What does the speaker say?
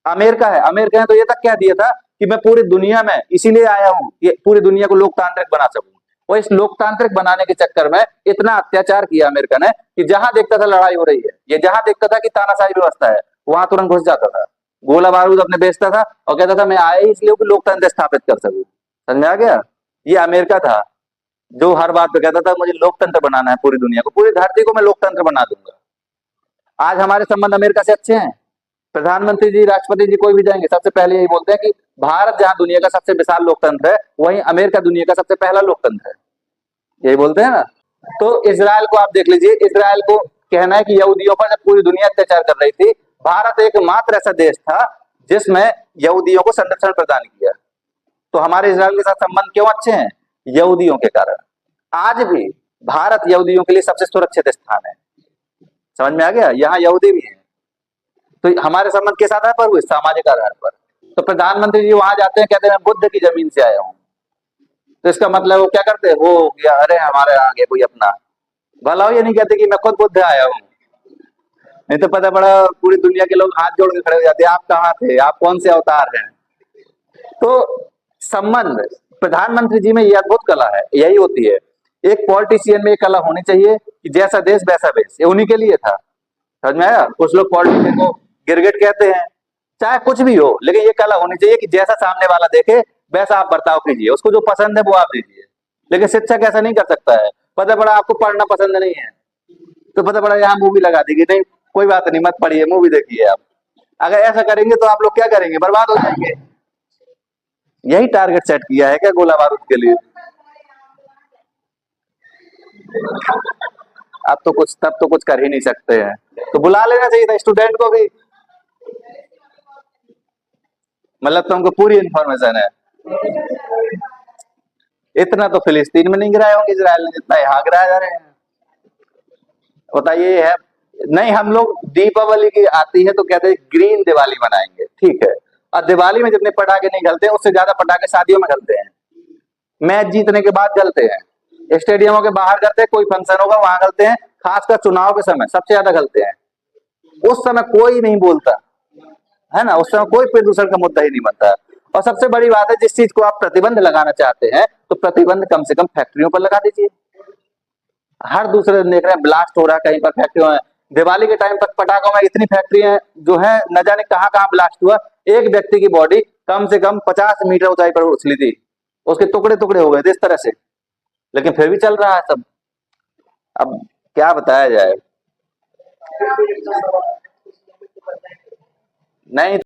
America है, America ने तो ये तक कह दिया था कि मैं पूरी दुनिया में इसीलिए आया हूँ कि पूरी दुनिया को लोकतांत्रिक बना सकूं। और इस लोकतांत्रिक बनाने के चक्कर में इतना अत्याचार किया अमेरिका ने कि जहां देखता था लड़ाई हो रही है, ये जहां देखता था कि तानाशाही व्यवस्था है, वहां तुरंत घुस जाता था, गोला बारूद अपने बेचता था और कहता था मैं आया ही इसलिए कि लोकतंत्र स्थापित कर सकूं। समझ में आ गया? ये अमेरिका था जो हर बात पे कहता था मुझे लोकतंत्र बनाना है, पूरी दुनिया को, पूरी धरती को मैं लोकतंत्र बना दूंगा। आज हमारे संबंध अमेरिका से अच्छे हैं। प्रधानमंत्री जी, राष्ट्रपति जी कोई भी जाएंगे सबसे पहले यही बोलते हैं कि भारत जहां दुनिया का सबसे विशाल लोकतंत्र है, वहीं अमेरिका दुनिया का सबसे पहला लोकतंत्र है, यही बोलते हैं ना। तो इसराइल को आप देख लीजिए, इसराइल को कहना है कि यहूदियों पर जब पूरी दुनिया अत्याचार कर रही थी, भारत एकमात्र ऐसा देश था जिसमें यहूदियों को संरक्षण प्रदान किया। तो हमारे इसराइल के साथ संबंध क्यों अच्छे हैं? यहूदियों के कारण। आज भी भारत यहूदियों के लिए सबसे सुरक्षित स्थान है। समझ में आ गया? यहाँ यहूदी भी है, तो हमारे संबंध किस आधार पर हुए? सामाजिक आधार पर। तो प्रधानमंत्री जी वहां जाते हैं, कहते हैं मैं बुद्ध की जमीन से आया हूँ, तो इसका मतलब वो क्या करते हैं? वो या अरे हमारे आगे कोई अपना भला हो, ये नहीं कहते कि मैं खुद बुद्ध आया हूँ। नहीं तो पता पड़ा पूरी दुनिया के लोग हाथ जोड़ के खड़े हो जाते हैं, आप कहाँ थे, आप कौन से अवतार हैं? तो संबंध प्रधानमंत्री जी में ये अद्भुत कला है, यही होती है। एक पॉलिटिशियन में ये कला होनी चाहिए कि जैसा देश वैसा बेस, ये उन्हीं के लिए था। समझ में आया? कुछ लोग पॉलिटिशियन को गिरगिट कहते हैं, चाहे कुछ भी हो, लेकिन ये कला होनी चाहिए कि जैसा सामने वाला देखे वैसा आप बर्ताव कीजिए, उसको जो पसंद है वो आप दीजिए। लेकिन शिक्षक ऐसा नहीं कर सकता है। पता पड़ा आपको पढ़ना पसंद नहीं है, तो पता पड़ा यहाँ मूवी लगा दी कि नहीं कोई बात नहीं, मत पढ़िए, मूवी देखिए आप। अगर ऐसा करेंगे तो आप लोग क्या करेंगे? बर्बाद हो जाएंगे। यही टारगेट सेट किया है क्या गोला बारूद के लिए? अब तो कुछ, तब तो कुछ कर ही नहीं सकते हैं, तो बुला लेना चाहिए था स्टूडेंट को भी। मतलब तुमको पूरी इंफॉर्मेशन है। इतना तो फिलिस्तीन में नहीं गिराए होंगे इसराइल ने जितना यहाँ गिराया जा रहे हैं। बताइए है। नहीं, हम लोग दीपावली की आती है तो कहते हैं ग्रीन दिवाली मनाएंगे, ठीक है। और दिवाली में जितने पटाखे नहीं जलते उससे ज्यादा पटाखे शादियों में जलते हैं, मैच जीतने के बाद जलते हैं, स्टेडियमों के बाहर करते हैं, कोई फंक्शन होगा वहां जलते हैं, खासकर चुनाव के समय सबसे ज्यादा जलते हैं। उस समय कोई नहीं बोलता है ना, उस समय कोई प्रदूषण का मुद्दा ही नहीं बनता। और सबसे बड़ी बात है, जिस चीज को आप प्रतिबंध लगाना चाहते हैं तो प्रतिबंध कम से कम फैक्ट्रियों पर लगा दीजिए। हर दूसरे दिन देख रहे हैं ब्लास्ट हो रहा है कहीं पर फैक्ट्रियों में। दिवाली के टाइम पर पटाखों में इतनी फैक्ट्रियां जो है, न जाने कहां कहां ब्लास्ट हुआ। एक व्यक्ति की बॉडी कम से कम 50 मीटर ऊंचाई पर उछली थी, उसके टुकड़े टुकड़े हो गए थे इस तरह से, लेकिन फिर भी चल रहा है सब। अब क्या बताया जाए? नहीं